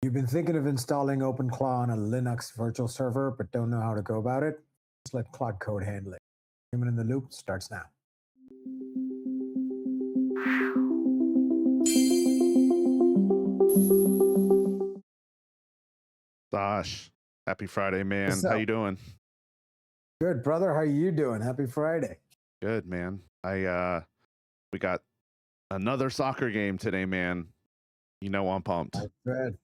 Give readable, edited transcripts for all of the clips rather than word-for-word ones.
you've been thinking of installing OpenClaw on a Linux virtual server but don't know how to go about it, just let Claude Code handle it. Human in the Loop starts now. Sash, happy Friday, man. What's How up? you doing? Good, brother. How you doing? Happy Friday. Good, man. We got another soccer game today, man. You know I'm pumped. Good.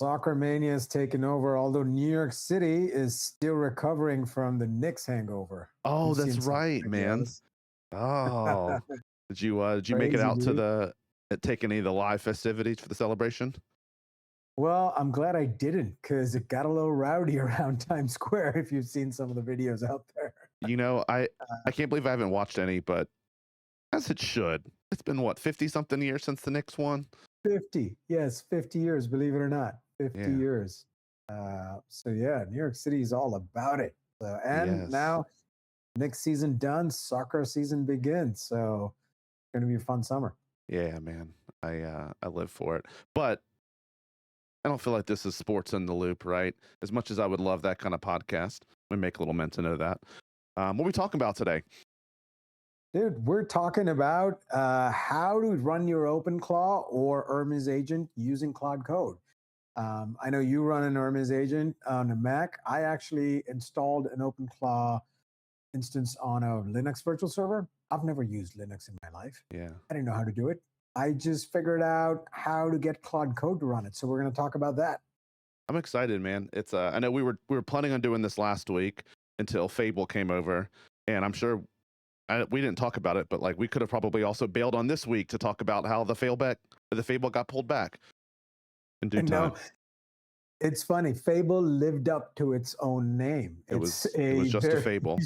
Soccer mania is taking over, although New York City is still recovering from the Knicks hangover. Oh, You've that's seen some right, man. videos. Oh, did you make it Crazy, out to dude. take any of the live festivities for the celebration? Well, I'm glad I didn't because it got a little rowdy around Times Square if you've seen some of the videos out there. You know, I can't believe I haven't watched any, but as it should. It's been what, 50 something years since the Knicks won? 50. Yes, 50 years, believe it or not. 50 Yeah. years. So yeah, New York City is all about it. And Yes. now next season done, soccer season begins. So it's gonna be a fun summer. Yeah, man. I live for it. But I don't feel like this is sports in the loop, right? As much as I would love that kind of podcast, we make a little mention of that. What are we talking about today? Dude, we're talking about how to run your OpenClaw or Hermes agent using Claude Code. I know you run an Hermes agent on a Mac. I actually installed an OpenClaw instance on a Linux virtual server. I've never used Linux in my life. Yeah. I didn't know how to do it. I just figured out how to get Claude Code to run it. So we're going to talk about that. I'm excited, man. It's I know we were planning on doing this last week until Fable came over, and I'm sure we didn't talk about it, but like we could have probably also bailed on this week to talk about how the Fable got pulled back in due time. No, it's funny. Fable lived up to its own name. It was just a fable.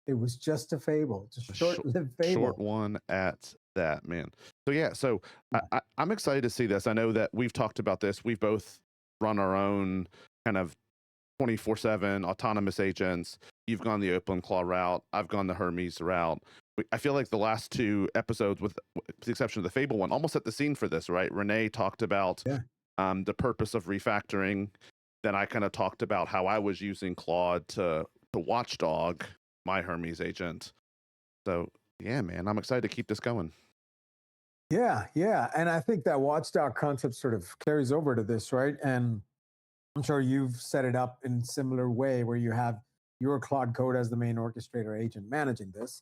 It was just a fable. It's a short-lived fable. Short one at that, man. So yeah, I'm excited to see this. I know that we've talked about this. We've both run our own kind of 24/7 autonomous agents. You've gone the OpenClaw route. I've gone the Hermes route. I feel like the last two episodes, with the exception of the Fable one, almost set the scene for this, right? Renee talked about the purpose of refactoring. Then I kind of talked about how I was using Claude to watchdog my Hermes agent. So yeah, man, I'm excited to keep this going. Yeah. And I think that watchdog concept sort of carries over to this, right? And I'm sure you've set it up in a similar way where you have your Claude Code as the main orchestrator agent managing this.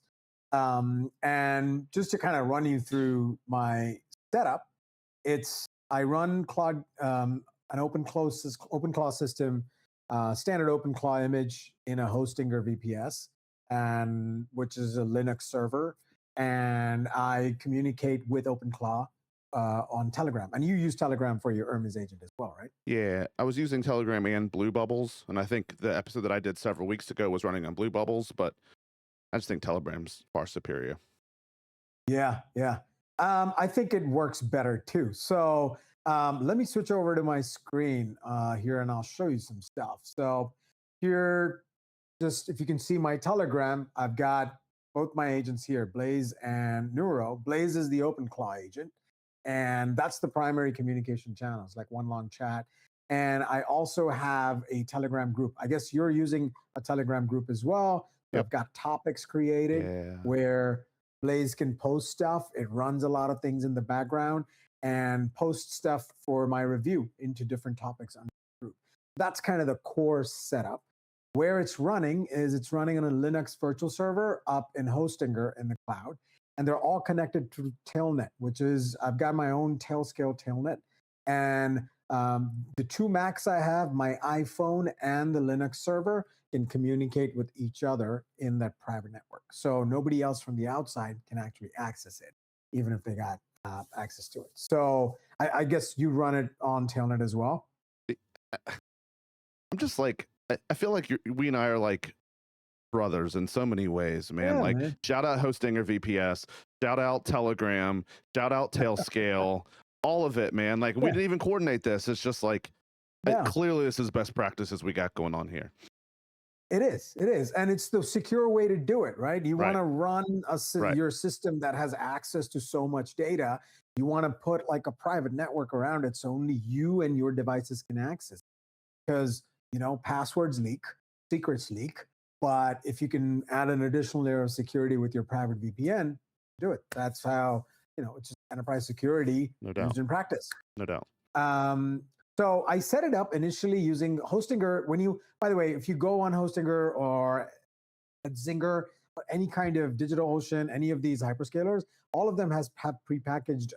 And just to kind of run you through my setup, I run Claude, an OpenClaw system, standard OpenClaw image in a Hostinger VPS, and which is a Linux server, and I communicate with OpenClaw on Telegram. And you use Telegram for your Hermes agent as well, right? Yeah, I was using Telegram and Blue Bubbles, and I think the episode that I did several weeks ago was running on Blue Bubbles, but I just think Telegram's far superior. Yeah. I think it works better too. So let me switch over to my screen here, and I'll show you some stuff. So here, just if you can see my Telegram, I've got both my agents here, Blaze and Neuro. Blaze is the OpenClaw agent, and that's the primary communication channel. It's like one long chat. And I also have a Telegram group. I guess you're using a Telegram group as well. Yep. I've got topics created where Blaze can post stuff. It runs a lot of things in the background and posts stuff for my review into different topics on the group. That's kind of the core setup. Where it's running on a Linux virtual server up in Hostinger in the cloud. And they're all connected to Tailnet, which is, I've got my own Tailscale Tailnet. And the two Macs I have, my iPhone and the Linux server, can communicate with each other in that private network. So nobody else from the outside can actually access it, even if they got access to it. So I guess you run it on Tailnet as well? I'm just like, I feel like we and I are like brothers in so many ways, man. Yeah, like, man. Shout out Hostinger VPS, shout out Telegram, shout out Tailscale, all of it, man. Like, we didn't even coordinate this. It's just like, clearly this is best practices we got going on here. It is. And it's the secure way to do it, right? You want to run your system that has access to so much data. You want to put like a private network around it so only you and your devices can access. Because, passwords leak, secrets leak. But if you can add an additional layer of security with your private VPN, do it. That's how, it's just enterprise security used in practice. No doubt. So I set it up initially using Hostinger. By the way, if you go on Hostinger or at Zinger or any kind of DigitalOcean, any of these hyperscalers, all of them have prepackaged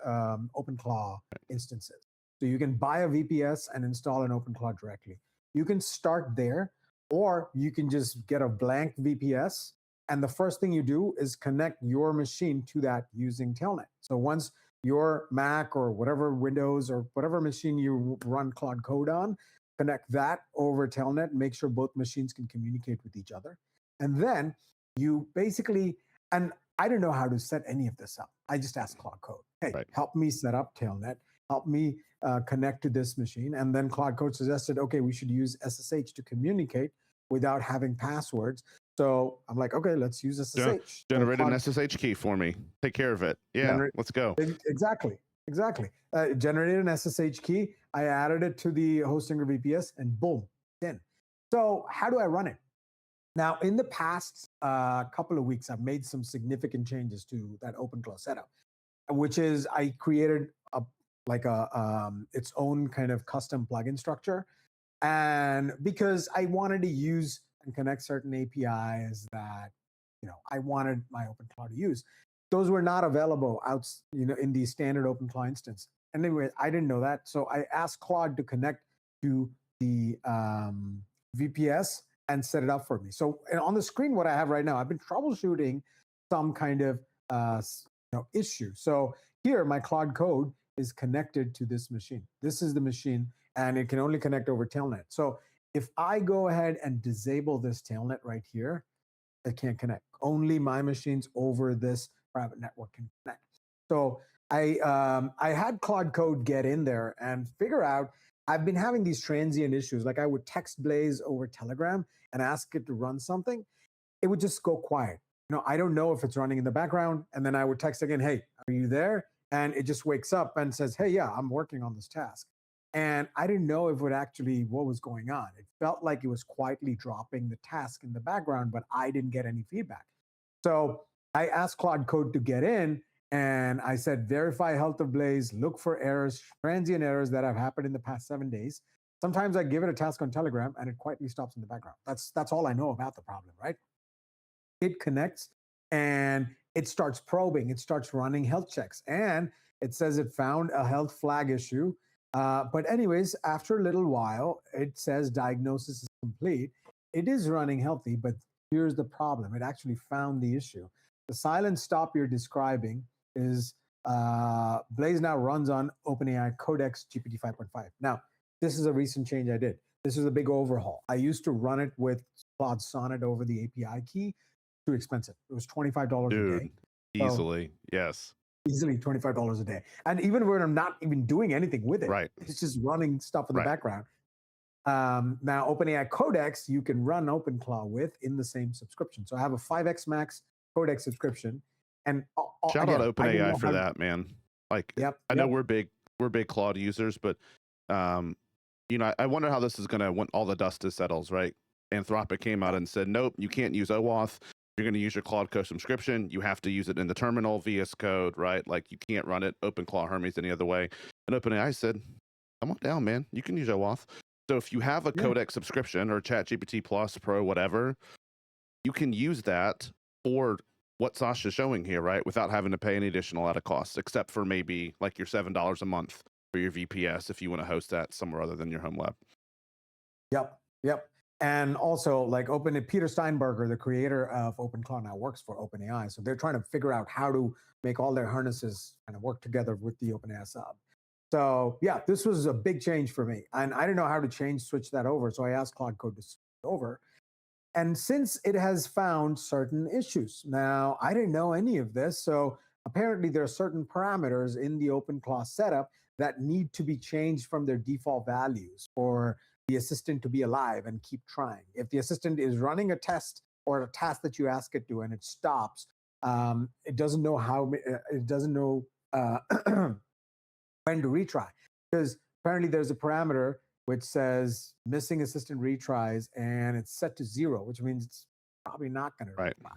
OpenClaw instances. So you can buy a VPS and install an OpenClaw directly. You can start there, or you can just get a blank VPS. And the first thing you do is connect your machine to that using Telnet. So once your Mac or whatever Windows or whatever machine you run Claude Code on, connect that over Telnet, make sure both machines can communicate with each other. And then you basically, and I don't know how to set any of this up. I just asked Claude Code, hey, help me set up Telnet, help me connect to this machine. And then Claude Code suggested, okay, we should use SSH to communicate without having passwords. So I'm like, okay, let's use SSH. Generate an SSH key for me. Take care of it. Yeah, let's go. Exactly. Generated an SSH key. I added it to the Hostinger VPS and boom, in. So how do I run it? Now, in the past couple of weeks, I've made some significant changes to that OpenClaw setup, which is I created its own kind of custom plugin structure. And because I wanted to use and connect certain APIs that, I wanted my OpenClaw to use. Those were not available in the standard OpenClaw instance. And anyway, I didn't know that. So I asked Claude to connect to the VPS and set it up for me. So on the screen, what I have right now, I've been troubleshooting some kind of issue. So here, my Claude Code is connected to this machine. This is the machine, and it can only connect over Telnet. So if I go ahead and disable this Telnet right here, it can't connect. Only my machines over this private network can connect. So I had Claude Code get in there and figure out, I've been having these transient issues. Like I would text Blaze over Telegram and ask it to run something. It would just go quiet. I don't know if it's running in the background. And then I would text again, hey, are you there? And it just wakes up and says, hey, yeah, I'm working on this task. And I didn't know what was going on. It felt like it was quietly dropping the task in the background, but I didn't get any feedback. So I asked Claude Code to get in, and I said, verify health of Blaze, look for errors, transient errors that have happened in the past 7 days. Sometimes I give it a task on Telegram, and it quietly stops in the background. That's all I know about the problem, right? It connects, and it starts probing. It starts running health checks, and it says it found a health flag issue. But anyways, after a little while, it says diagnosis is complete. It is running healthy, but here's the problem. It actually found the issue. The silent stop you're describing is Blaze now runs on OpenAI Codex GPT 5.5. Now, this is a recent change I did. This is a big overhaul. I used to run it with Claude Sonnet over the API key. Too expensive. It was $25 a day. Easily, yes. Easily $25 a day. And even when I'm not even doing anything with it, it's just running stuff in the background. Now, OpenAI Codex, you can run OpenClaw with in the same subscription. So I have a 5x max Codex subscription. And shout out OpenAI for that, man. Like, I know we're big Claude users, but I wonder how this is going to, when all the dust settles, right? Anthropic came out and said, nope, you can't use OAuth. You're going to use your Claude Code subscription. You have to use it in the terminal, VS Code, right? Like you can't run it OpenClaw Hermes any other way. And OpenAI said, come on down, man. You can use OAuth. So if you have a Codex subscription or ChatGPT Plus Pro, whatever, you can use that for what Sash is showing here, right? Without having to pay any additional out of costs, except for maybe like your $7 a month for your VPS if you want to host that somewhere other than your home lab. Yep. And also, like Peter Steinberger, the creator of OpenClaw, now works for OpenAI. So they're trying to figure out how to make all their harnesses kind of work together with the OpenAI sub. So yeah, this was a big change for me. And I didn't know how to switch that over. So I asked Claude Code to switch it over. And since it has found certain issues. Now, I didn't know any of this. So apparently there are certain parameters in the OpenClaw setup that need to be changed from their default values for the assistant to be alive and keep trying. If the assistant is running a test or a task that you ask it to and it stops, it doesn't know it doesn't know when to retry, because apparently there's a parameter which says missing assistant retries, and it's set to 0, which means it's probably not going to retry.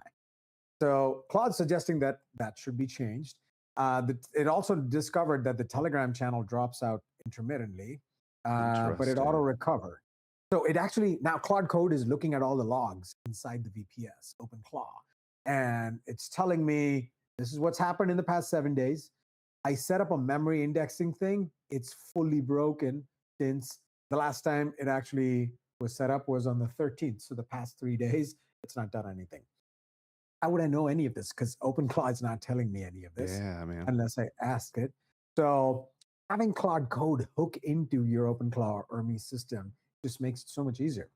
So Claude's suggesting that that should be changed. It also discovered that the Telegram channel drops out intermittently, but it auto recovered. So it actually, now Claude Code is looking at all the logs inside the VPS, OpenClaw, and it's telling me this is what's happened in the past 7 days. I set up a memory indexing thing. It's fully broken since the last time it actually was set up was on the 13th. So the past 3 days, it's not done anything. How would I know any of this? Because OpenClaw is not telling me any of this unless I ask it. So having Claude Code hook into your OpenClaw or Hermes system just makes it so much easier.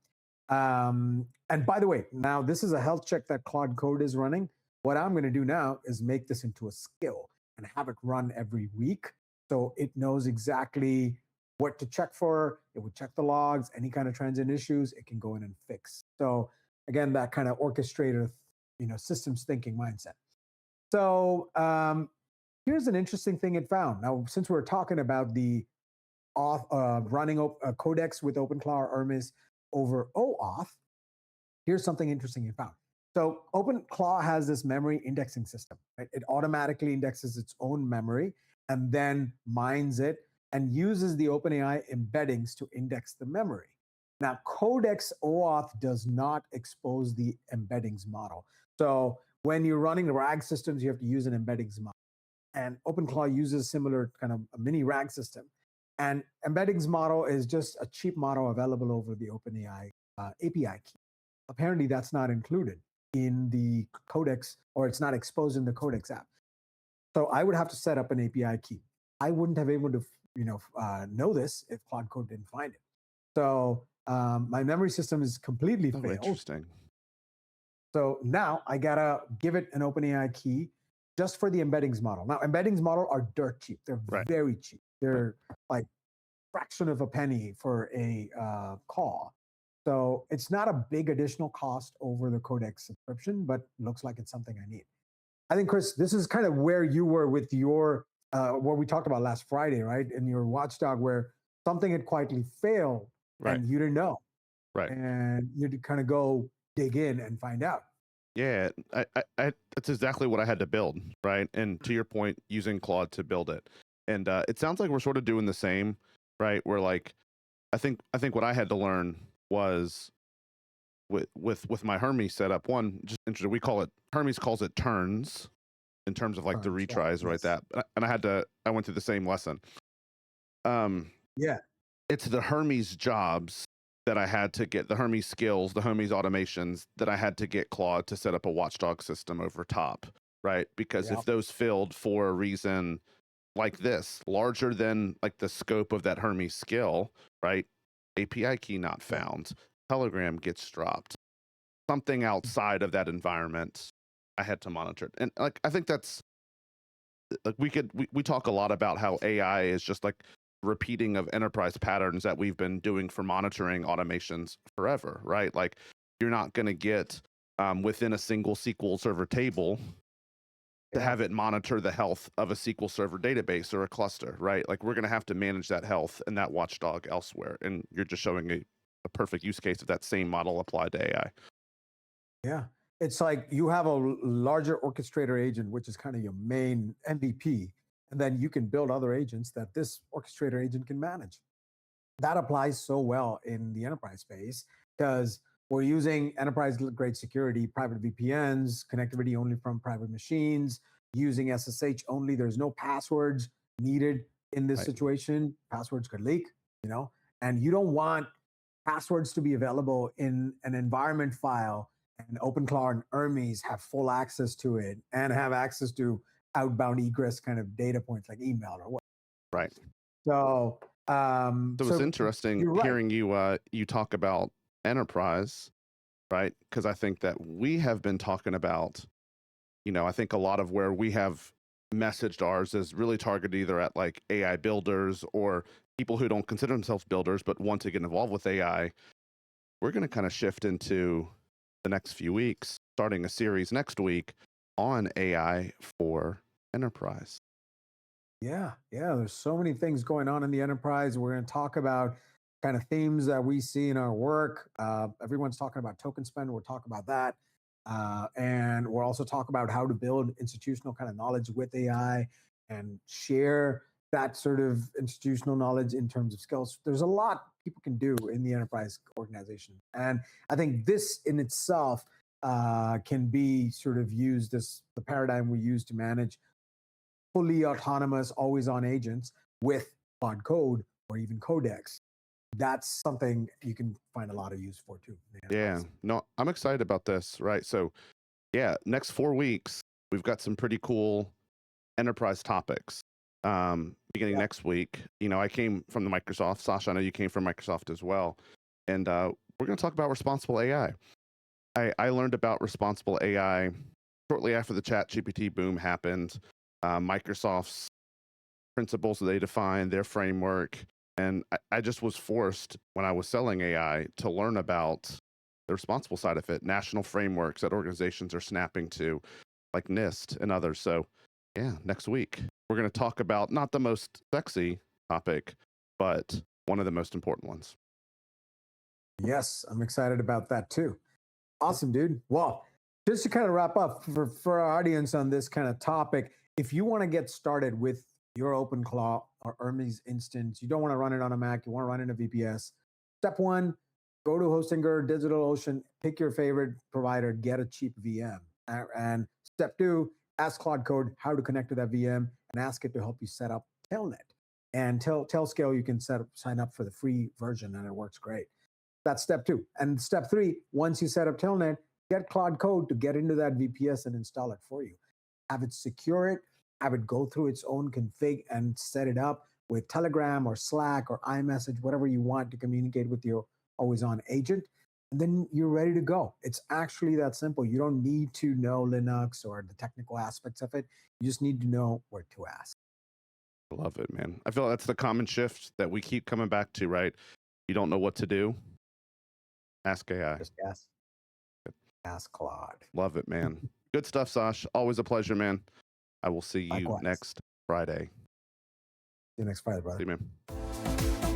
And by the way, now this is a health check that Claude Code is running. What I'm going to do now is make this into a skill and have it run every week, so it knows exactly what to check for. It would check the logs, any kind of transient issues, it can go in and fix. So again, that kind of orchestrator, systems thinking mindset. So here's an interesting thing it found. Now, since we're talking about the running a Codex with OpenClaw or Hermes over OAuth, here's something interesting it found. So OpenClaw has this memory indexing system, right? It automatically indexes its own memory and then mines it and uses the OpenAI embeddings to index the memory. Now, Codex OAuth does not expose the embeddings model. So when you're running RAG systems, you have to use an embeddings model. And OpenClaw uses similar kind of a mini RAG system. And embeddings model is just a cheap model available over the OpenAI API key. Apparently, that's not included in the Codex, or it's not exposed in the Codex app. So I would have to set up an API key. I wouldn't have able to, know this if Claude Code didn't find it. So my memory system is completely failed. Interesting. So now I gotta give it an OpenAI key just for the embeddings model. Now, embeddings model are dirt cheap. They're very cheap. They're like fraction of a penny for a call. So it's not a big additional cost over the Codex subscription, but looks like it's something I need. I think, Chris, this is kind of where you were with your, what we talked about last Friday, right? In your watchdog, where something had quietly failed and you didn't know. Right. And you had to kind of go dig in and find out. Yeah, that's exactly what I had to build, right? And to your point, using Claude to build it. And it sounds like we're sort of doing the same, right? We're like, I think what I had to learn was with my Hermes setup. One, just interesting, we call it, Hermes calls it turns in terms of like the retries, right? That, and I went through the same lesson. It's the Hermes jobs that I had to get, the Hermes skills, the Hermes automations that I had to get Claude to set up a watchdog system over top, right? Because if those failed for a reason like this, larger than like the scope of that Hermes skill, right? API key not found, Telegram gets dropped, something outside of that environment, I had to monitor it. And like, I think that's like, we talk a lot about how AI is just like repeating of enterprise patterns that we've been doing for monitoring automations forever, right? Like, you're not going to get within a single SQL Server table to have it monitor the health of a SQL Server database or a cluster, right? Like, we're going to have to manage that health and that watchdog elsewhere. And you're just showing a perfect use case of that same model applied to AI. Yeah. It's like you have a larger orchestrator agent, which is kind of your main MVP. And then you can build other agents that this orchestrator agent can manage. That applies so well in the enterprise space because we're using enterprise-grade security, private VPNs, connectivity only from private machines, using SSH only. There's no passwords needed in this situation. Passwords could leak, and you don't want passwords to be available in an environment file, and OpenClaw and Hermes have full access to it and have access to outbound egress kind of data points like email or what. Right. So, it's interesting hearing you talk about enterprise, right? Because I think that we have been talking about, I think a lot of where we have messaged ours as really targeted either at like AI builders or people who don't consider themselves builders but want to get involved with AI. We're going to kind of shift into the next few weeks, starting a series next week on AI for enterprise. Yeah, there's so many things going on in the enterprise. We're going to talk about kind of themes that we see in our work. Everyone's talking about token spend. We'll talk about that. And we'll also talk about how to build institutional kind of knowledge with AI and share that sort of institutional knowledge in terms of skills. There's a lot people can do in the enterprise organization. And I think this in itself can be sort of used as the paradigm we use to manage fully autonomous, always-on agents with Claude Code or even Codex. That's something you can find a lot of use for too. Yeah, no, I'm excited about this, right? So yeah, next 4 weeks, we've got some pretty cool enterprise topics. Beginning next week, I came from the Microsoft. Sasha, I know you came from Microsoft as well. And we're going to talk about responsible AI. I learned about responsible AI shortly after the ChatGPT boom happened. Microsoft's principles that they defined, their framework. And I just was forced when I was selling AI to learn about the responsible side of it, national frameworks that organizations are snapping to, like NIST and others. So yeah, next week, we're going to talk about not the most sexy topic, but one of the most important ones. Yes, I'm excited about that too. Awesome, dude. Well, just to kind of wrap up for our audience on this kind of topic, if you want to get started with your OpenClaw or Hermes instance, you don't want to run it on a Mac, you want to run it in a VPS. Step one, go to Hostinger, DigitalOcean, pick your favorite provider, get a cheap VM. And step two, ask Claude Code how to connect to that VM and ask it to help you set up Telnet. And Tailscale, you can sign up for the free version and it works great. That's step two. And step three, once you set up Telnet, get Claude Code to get into that VPS and install it for you. Have it secure it, have it go through its own config and set it up with Telegram or Slack or iMessage, whatever you want to communicate with your always-on agent. And then you're ready to go. It's actually that simple. You don't need to know Linux or the technical aspects of it. You just need to know where to ask. I love it, man. I feel that's the common shift that we keep coming back to, right? You don't know what to do? Ask AI. Just ask Claude. Love it, man. Good stuff, Sash. Always a pleasure, man. I will see you Likewise. next Friday. See you next Friday, brother. See you, man.